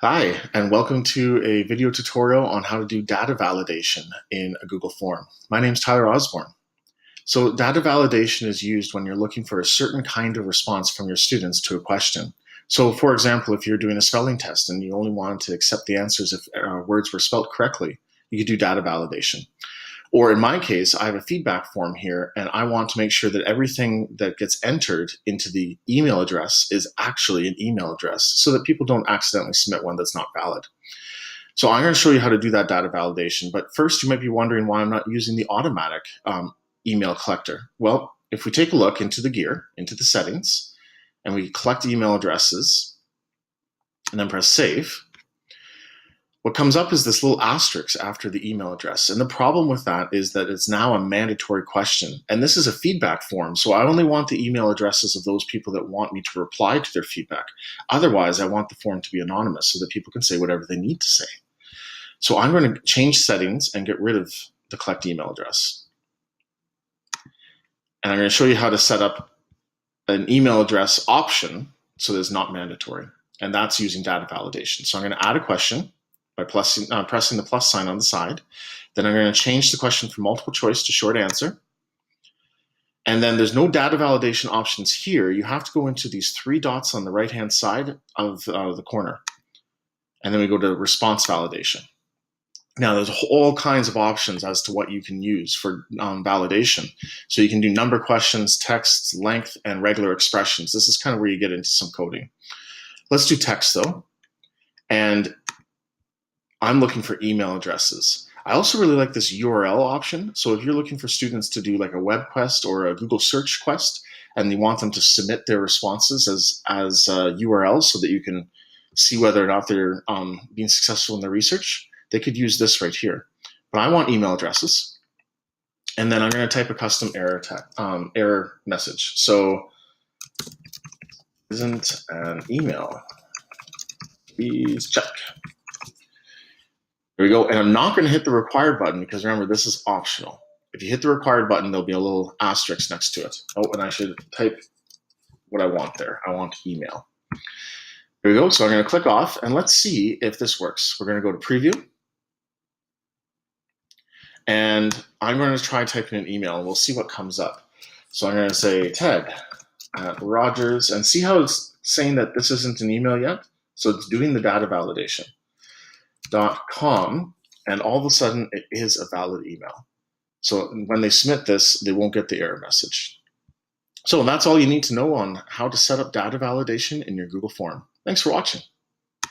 Hi, and welcome to a video tutorial on how to do data validation in a Google form. My name is Tyler Osborne. So data validation is used when you're looking for a certain kind of response from your students to a question. So for example, if you're doing a spelling test and you only wanted to accept the answers if words were spelled correctly, you could do data validation. Or in my case, I have a feedback form here, and I want to make sure that everything that gets entered into the email address is actually an email address so that people don't accidentally submit one that's not valid. So I'm going to show you how to do that data validation. But first, you might be wondering why I'm not using the automatic email collector. Well, if we take a look into the gear, into the settings, and we collect email addresses, and then press save, what comes up is this little asterisk after the email address. And the problem with that is that it's now a mandatory question. And this is a feedback form, so I only want the email addresses of those people that want me to reply to their feedback. Otherwise, I want the form to be anonymous so that people can say whatever they need to say. So I'm going to change settings and get rid of the collect email address. And I'm going to show you how to set up an email address option so that it's not mandatory. And that's using data validation. So I'm going to add a question by pressing the plus sign on the side. Then I'm going to change the question from multiple choice to short answer. And then there's no data validation options here. You have to go into these three dots on the right-hand side of the corner. And then we go to response validation. Now, there's all kinds of options as to what you can use for validation. So you can do number questions, text, length, and regular expressions. This is kind of where you get into some coding. Let's do text, though. And I'm looking for email addresses. I also really like this URL option. So if you're looking for students to do like a web quest or a Google search quest, and you want them to submit their responses as URLs so that you can see whether or not they're being successful in their research, they could use this right here. But I want email addresses. And then I'm going to type a custom error message. So, isn't an email, please check. There we go. And I'm not going to hit the required button because remember, this is optional. If you hit the required button, there'll be a little asterisk next to it. Oh, and I should type what I want there. I want email. There we go. So I'm going to click off and let's see if this works. We're going to go to preview. And I'm going to try typing an email and we'll see what comes up. So I'm going to say Ted at Rogers and see how it's saying that this isn't an email yet. So it's doing the data validation. .com, and all of a sudden it is a valid email. So when they submit this, they won't get the error message. So that's all you need to know on how to set up data validation in your Google form. Thanks for watching.